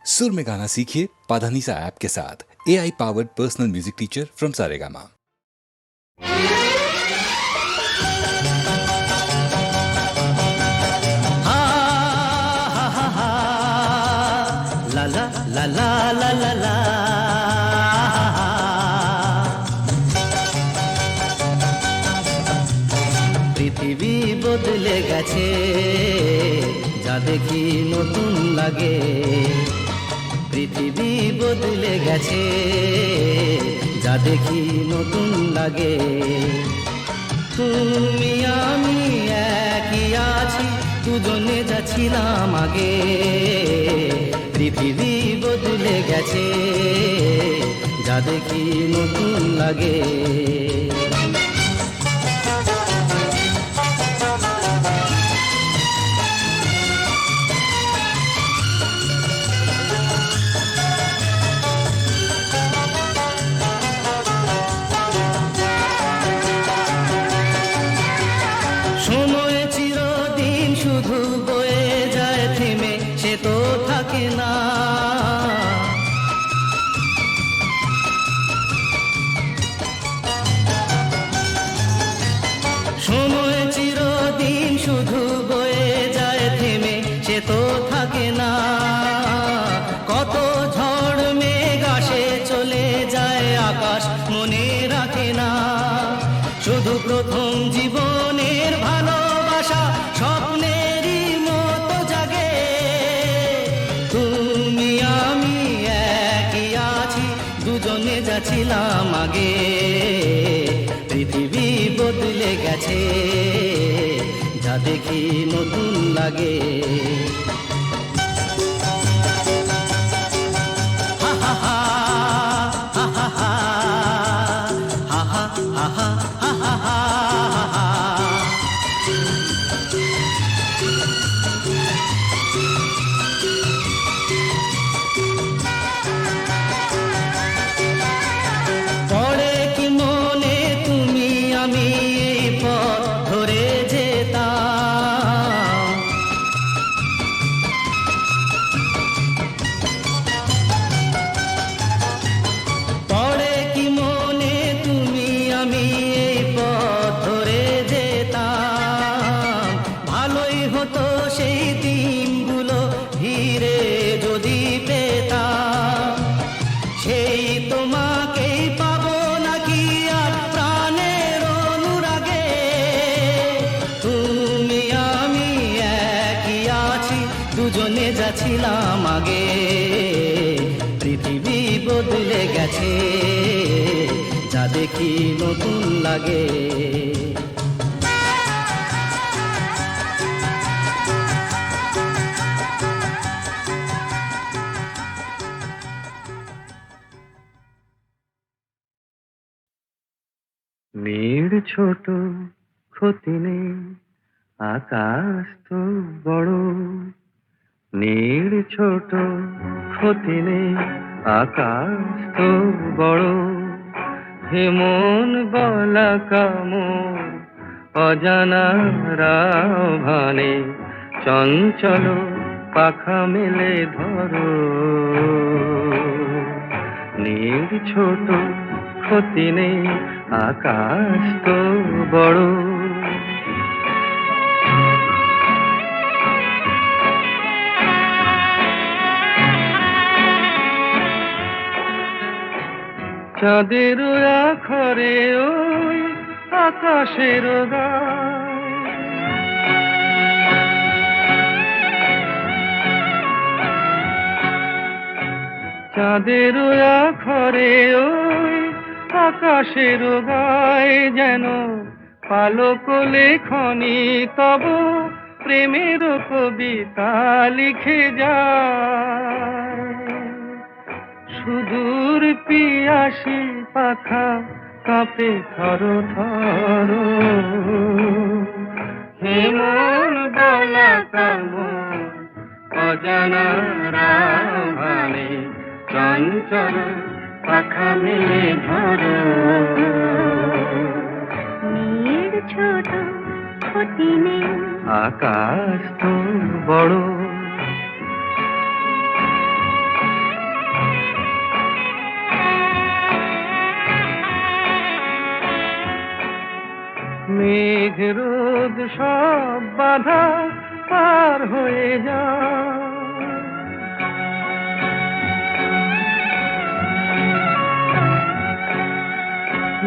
सुर में गाना सीखिए पाधानीसा ऐप के साथ। AI powered personal music teacher from Saregama. ला ला ला ला ला ला ला। পৃথিবী বদলে গেছে, যা দেখি নতুন লাগে। পৃথিবী বদলে গেছে, যা দেখি নতুন লাগে। তুমি আমি একই আছি, দুজনে যাচ্ছিলাম আগে। পৃথিবী বদলে গেছে, যা দেখি নতুন লাগে। সময় চিরদিন শুধু বয়ে যায় থেমে, সে তো থাকে না। সময় চিরদিন শুধু বয়ে যায় থেমে, সে তো থাকে না। কত ঝড় মেঘ আসে চলে যায়, আকাশ মনে রাখে না। শুধু প্রথম জীবনের ভালোবাসা স্বপ্নেরই মতো জাগে। তুমি আমি একই আছি, দুজনে যাচ্ছিলাম আগে। পৃথিবী বদলে গেছে, যা দেখি নতুন লাগে। হা হা হা হা হা হা হা হা হা হা হা। পড়ে কি মনে তুমি আমি এই পথ ধরে যেতাম। পড়ে কি মনে তুমি আমি এই পথ ধরে যেতাম। ভালোই হতো সেই দিনগুলো ধীরে যদি পেতাম। সেই তোমাকেই পাবো নাকি আর প্রাণের অনুরাগে। তুমি আমি একই আছি, দুজনে যাচ্ছিলাম আগে। পৃথিবী বদলে গেছে, যা দেখি নতুন লাগে। মেঘ ছোট ক্ষতি নেই, আকাশ তো বড়। নীড় ছোট ক্ষতি নেই, আকাশ তো বড়। হে মন বলা কামর অজানা রাভানে, চঞ্চল পাখা মেলে ধরো। নীড় ছোট ক্ষতি নেই, আকাশ তো বড়। চাঁদের আখরে ওই আকাশের গায়, চাঁদের আখরে ওই আকাশের গায়। যেন পালক লেখনি তব প্রেমের কবিতা লিখে যায়। সুদূর পিয়াসী পাখা কাঁপে থর থর। হে মন বলা কামর অজানা রাভানে, চঞ্চল পাখা মেলে ধরো। নীড় ছোট ক্ষতি নেই, আকাশ তো বড়। মেঘ রোদ সব বাধা পার হয়ে যায়।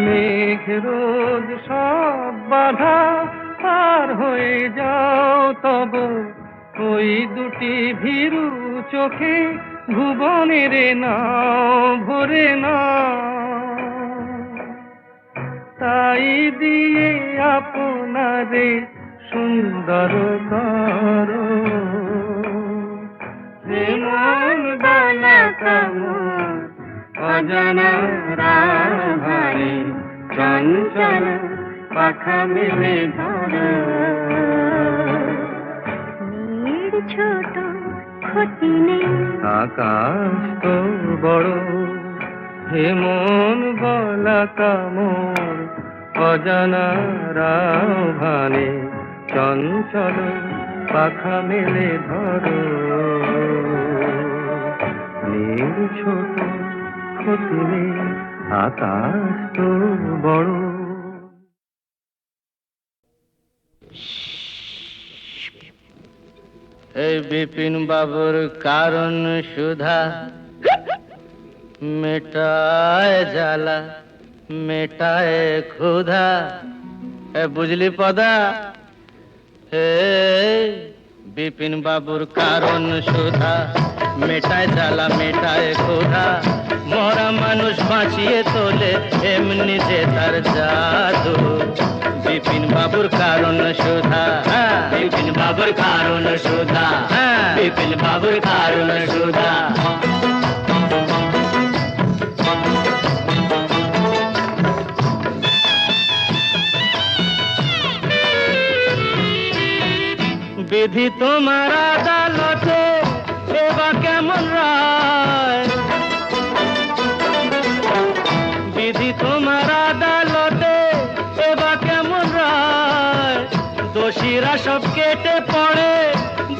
মেঘ রোদ সব বাধা পার হয়ে যাও, তব ওই দুটি ভীরু চোখে ভুবনের নাও ভরে নাও। তাই দিয়ে আপনারে সুন্দর করো, হে মন বালা কামন অজানা রাধারে চঞ্চল পাখা মেলে ধরো। মেয়ের ছোট ক্ষতি নেই, আকাশ তো বড়, হে মন বলা কামন অজানা রাভানে চঞ্চল পাখা মেলে ধরো। নীল ছোট ক্ষতি নেই, আকাশ তো বড়। এই বিপিন বাবুর কারণ সুধা মেটায় জ্বালা মেটায় ক্ষুধা। বুঝলি পদা, হে বিপিন বাবুর কারণ সুধা মেটায় জ্বালা মেটায় ক্ষুধা। মরা মানুষ বাঁচিয়ে তোলে এমনি যে তার জাদু। বিপিন বাবুর কারণ সুধা, বিপিন বাবুর কারণ সুধা, বিপিন বাবুর কারণ সুধা। বিধি তোমার আদালতে এবার কেমন রায়, বিধি তোমার আদালতে এবার কেমন রায়। দোষীরা সব কেটে পড়ে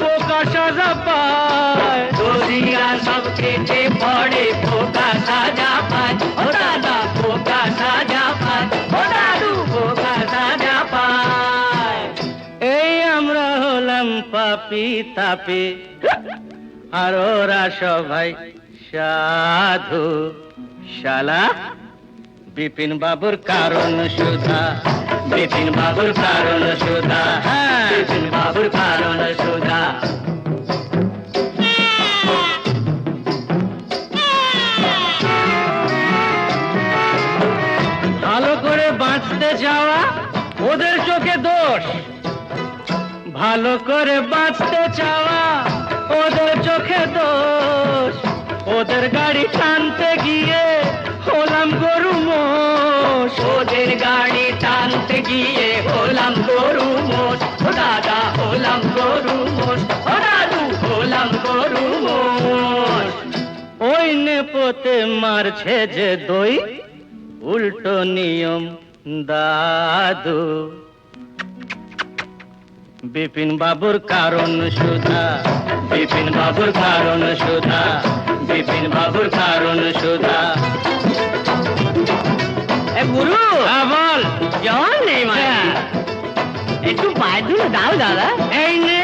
বোকা সাজা পায়, দোষীরা সব কেটে পড়ে বোকা সাজা পায়। ও দাদা বোকা সাজা পায়, ও দাদু বোকা সাজা পায়। এই আমরা হলাম পাপি তাপি, আর ওরা সবাই সাধু। শালা বিপিন বাবুর কারণ সুধা, বিপিন বাবুর কারণ সুধা, বিপিন বাবুর কারণ সুধা। ভালো করে বাঁচতে যাওয়া ওদের চোখে দোষ, ভালো করে বাঁচতে চাওয়া ওদের চোখে দোষ। ওদের গাড়ি টানতে গিয়ে হলাম গরু মোষ, ওদের গাড়ি টানতে গিয়ে হলাম গরু মোষ। ও দাদা হলাম গরু মোষ, ও দাদু হলাম গরু মোষ। ওই নেপোতে মারছে যে দই, উল্টো নিয়ম দাদু। বিপিন বাবুর কারণ সুধা, বিপিন বাবুর কারণ সুধা, বিপিন বাবুর কারণ সুধা। গুরু বল, জল নেই মানে একটু পায়ে ধুলে দাও দাদা। এই নে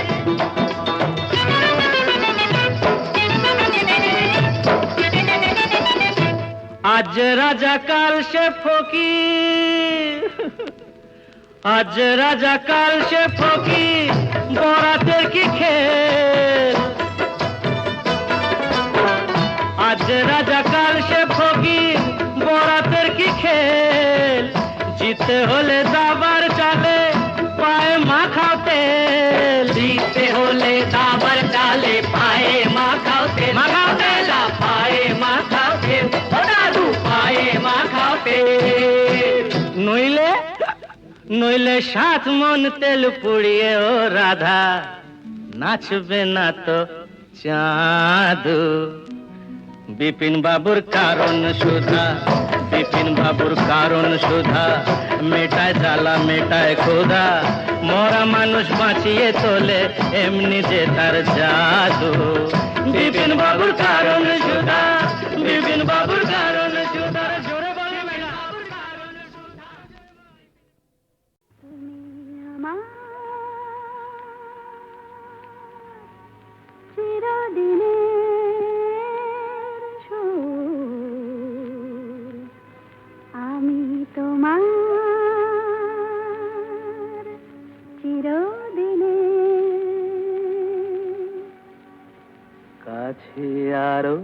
আজ রাজা কাল সে ফকির, আজ রাজা কাল সে ফকির, বরাতের কি খেল। আজ রাজা কাল সে ফকির, বরাতের কি খেল। জিতে হলে দাবার চালে পায়ে মাখাও তেল, জিতে হলে দাবার চালে পায়ে মাখাও তেল। মাখাও তেল পায়ে মাখাও তেল, ও দাদু পায়ে মাখাও তেল। নইলে নইলে 7 মন তেল পুড়িয়ে ও রাধা নাচবে না তো চাঁদু। বিপিন বাবুর কারণ সুধা, বিপিন বাবুর কারণ সুধা মেটায় জ্বালা মেটায় ক্ষুধা। মরা মানুষ বাঁচিয়ে তোলে এমনি যে তার জাদু। বিপিন বাবুর কারণ সুধা, বিপিন বাবুর কারণ সুধা। জোরে বলে আরো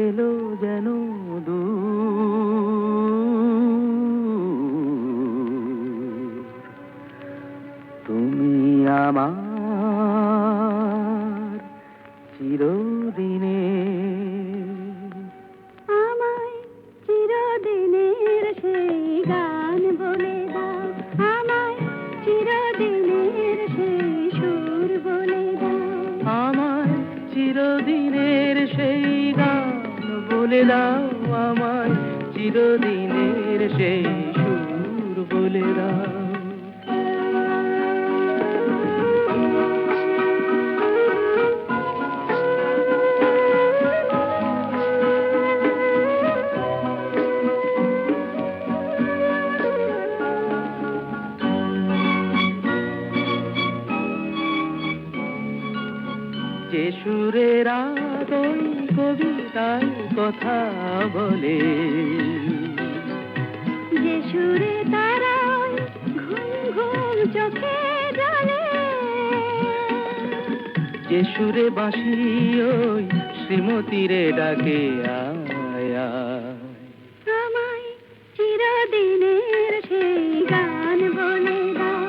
এলো যেন তুমি আমার চিরদিনে আমায় চিরদিনের সেই গান বলে দাও, আমায় চিরদিনের সেই সুর বলে দাও, আমার চিরদিনের সেই গান বলে দাও, আমার চিরদিনের সেই সুর বলে দাও। যে সুরের আদল কবিতায় কথা বলে, যে সুরে তারায় ঘুম ঘুম চোখে জ্বলে, যে সুরে বাঁশি ওই শ্রীমতীরে ডাকে আয় আয়। আমায় চিরদিনের সেই গান বলে দাও,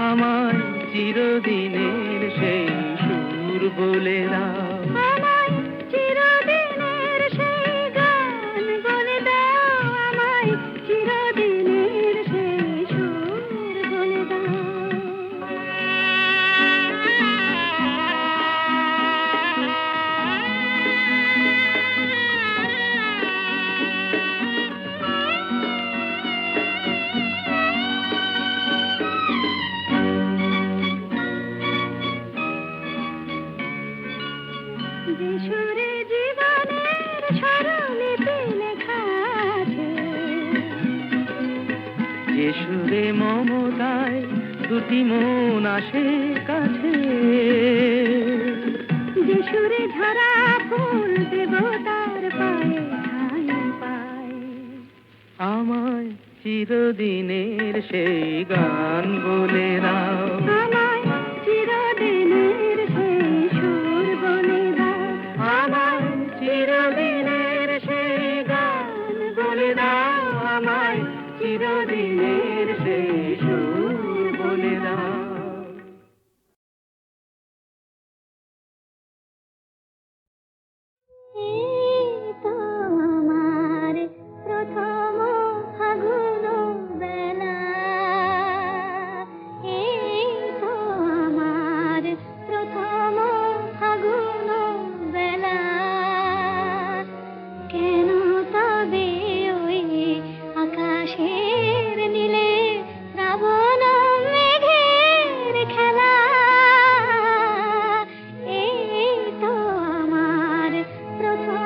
আমায় চিরদিনের সেই সুর বলে দাও। আমায় চিরদিনের সেই গান বলে দাও, আমায় চিরদিনের সেই সুর বলে দাও। যে সুরে জীবনের স্বরলিপি লেখা আছে, যে সুরে মমতায় দুটি মন আসে কাছে, যে সুরে ঝরা ফুল দেবতার পায়ে ঠাঁই পায়, আমায় চিরদিনের সেই গান বলে দাও। আমায় চিরদিনের সেই সুর বলে দাও, আমায় চিরদিনের সেই গান বলে দাও, আমায় চিরদিনের সেই সুর বলে দাও। এই তো আমার প্রথম ফাগুন বেলা, এই তো আমার প্রথম ফাগুন বেলা, কেন তবে ওই আকাশের নীলে শ্রাবণ মেঘের খেলা, এই তো আমার প্রথম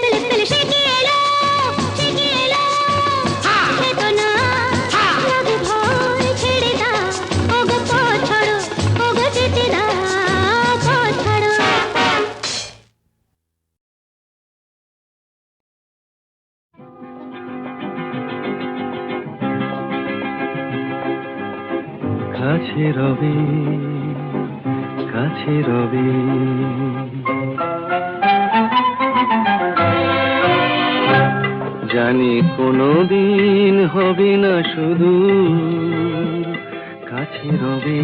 লিপ্তে লিপ্তে সে কি এলো, সে কি এলো, সে তো না লাগে ভয় ছেড়ে দাও, ওগো পথ ছাড়ো, ওগো যেতে দাও, পথ ছাড়ো। কাছে রবি, কাছে রবি, জানি কোনোদিন হবে না শুধু, কাছে রবি,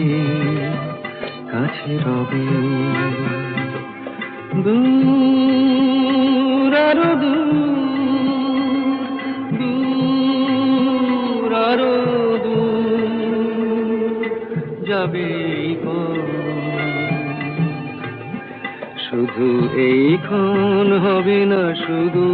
কাছে রবি, দূর আরো দূর, দূর আরো দূর যাবে শুধু এইক্ষণ হবে না শুধু।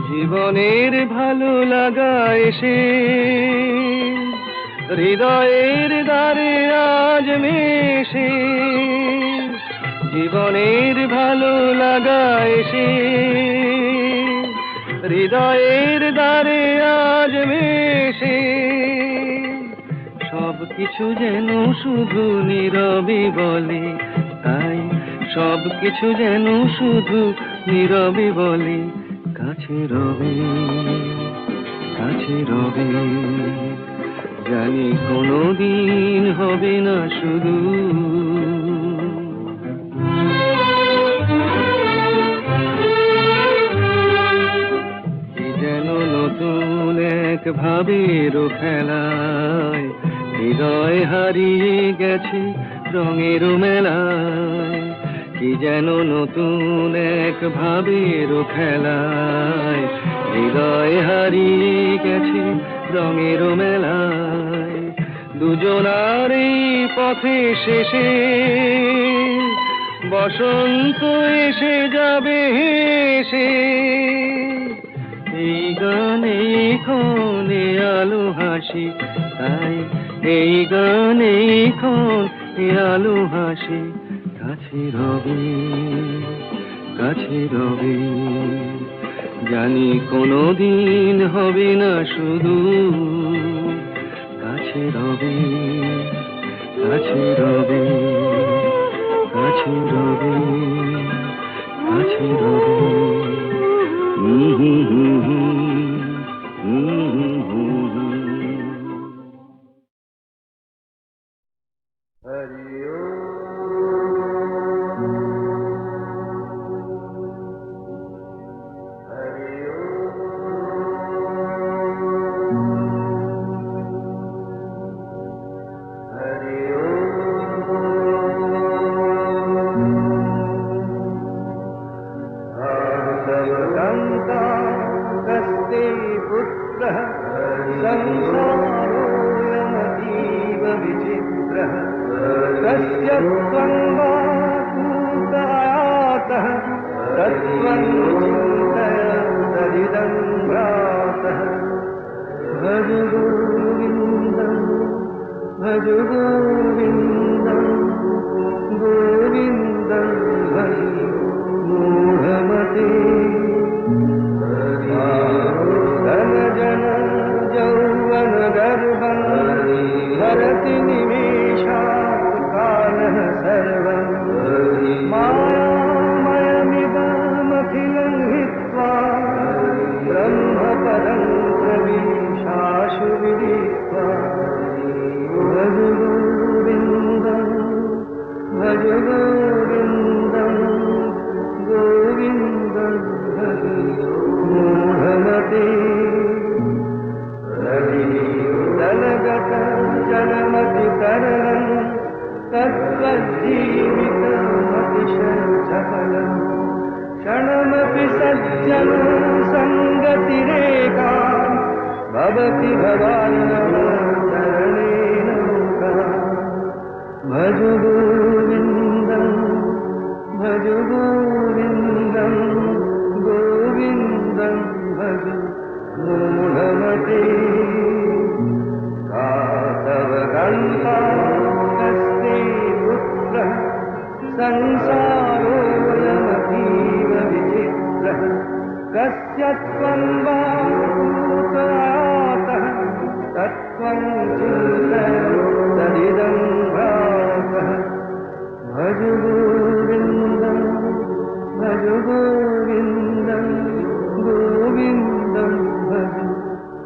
জীবনের ভালো লাগা এসে হৃদয়ের দ্বারে আজ মেশে, জীবনের ভালো লাগা এসে হৃদয়ের দ্বারে আজ মেশে, সব কিছু যেন শুধু নীরবে বলে, তাই সব কিছু যেন শুধু নীরবে বলে, কাছে রবি, কাছে রবি, জানি কোনোদিন হবে না শুধু। যেন নতুন এক ভাবের খেলায় হৃদয় হারিয়ে গেছে রঙের মেলায়, কি যেন নতুন এক ভাবের খেলায় হৃদয় হারিয়ে গেছে রঙের মেলায়, দুজনার এই পথে শেষে বসন্ত এসে যাবে হেসে, এই গানে ক্ষণে আলো হাসি, তাই এই গানে ক্ষণে আলো হাসি, কাছে রবি, কাছে রবি, জানি কোনোদিন হবে না শুধু, কাছে রবি, কাছে রবি, কাছে রবি, কাছে রবি, संसारोऽयमतीव विचित्रः, तस्य त्वं वा पूतायातः, तत्त्वं चिन्तय तदिदं भ्रातः। भज गोविन्दं, भज गोविन्दं, गोविन्दं भज मूढमते। धनजन यौवन गर्भं हरति निमेषात् कालः सर्वं, मायामयमिदमखिलं हित्वा ब्रह्मपदं प्रविशाशु विदित्वा। भज गोविन्दं, भज गोविन्दं, गोविन्दं भज मूढमते। दलगत जलमति तरलं, तत्त्वजीवितमतिशयचपलं, क्षणमपि सज्जन सङ्गतिरेका, भवति भवान्नवतरणेन मुखा। भज गोविन्दं, भज गोविन्दं, गोविन्दं भज मूढमते। यस्य त्वं वातः तत्त्वं चिन्तय तदिदं भासः भज गोविन्दं भज गोविन्दं गोविन्दं भज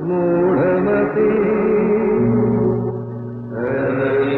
मूढमते हरि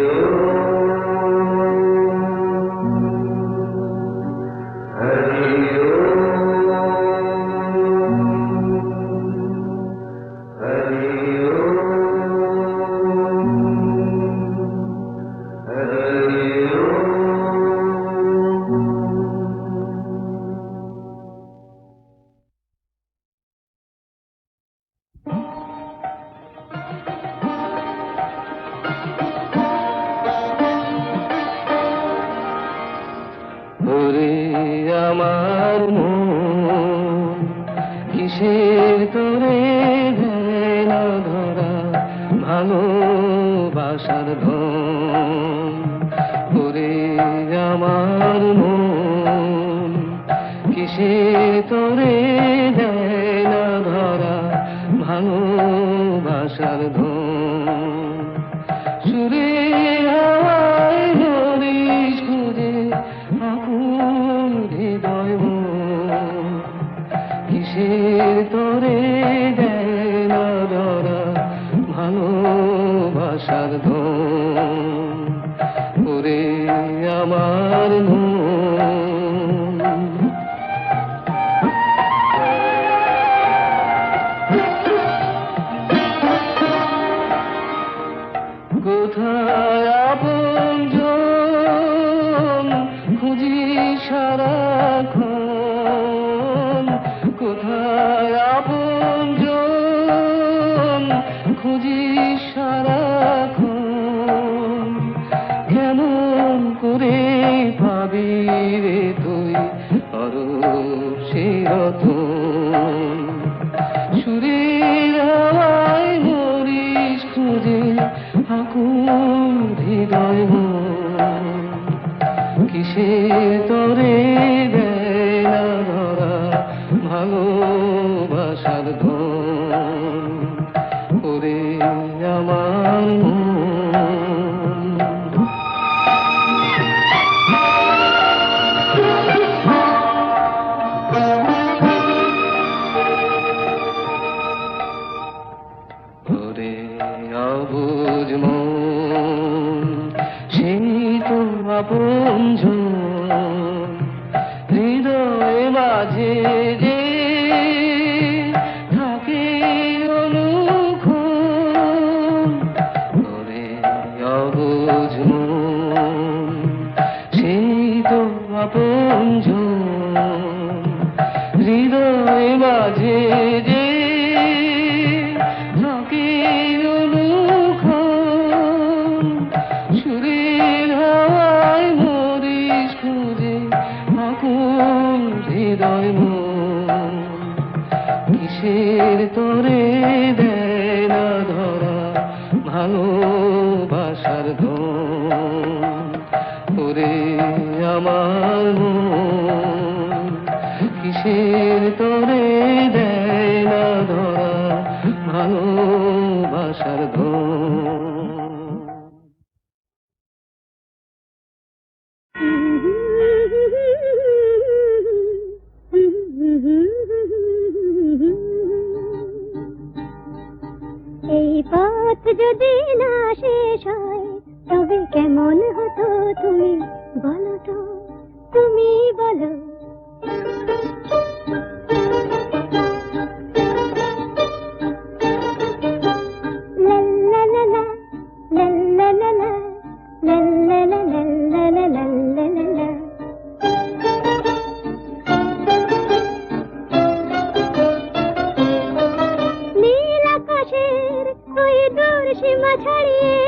ওরে আমার মন কিসের তোরে দেয় না ধরা ভালোবাসার ধন ওরে আমার মন কিসের তোরে দেয় না ধরা ভালোবাসার ধন সুরে হাওয়ায় হরিশ খুঁজে আকুল হৃদয় মন কিসের তোরে দেয় না ধরা ভালোবাসার ধন ওরে আমার মন কোথায় আপনজন খুঁজি সারাক্ষণ কোথায় আপনজন খুঁজি সারাক্ষণ কেমন করে পাবি রে তুই অরূপ সে রতন সুরের হাওয়ায় হরিশ খুঁজে আকুল হৃদয় মন কিসের তোরে দেয় না ধরা ভালোবাসার ধন ওরে আমার মন ওরে অবুঝ মন সেই তো আপনজন হৃদয় মাঝে যে থাকে অনুক্ষণ ওরে অবুঝ মন সেই তো আপনজন হৃদয় মাঝে যে সুরের হাওয়ায় হরিশ খুঁজে আকুল হৃদয় মন কিসের তোরে দেয় না ধরা ভালোবাসার ধন ওরে আমার মন কিসের তোরে দেয় না ধরা ভালোবাসার ধন এই পথ যদি না শেষ হয় তবে কেমন হতো তুমি বলো তো তুমি বলো লা লা লা লা লা লা লা লা লা লা লা লা লা লা লা নীল আকাশের ওই দূর সীমা ছাড়িয়ে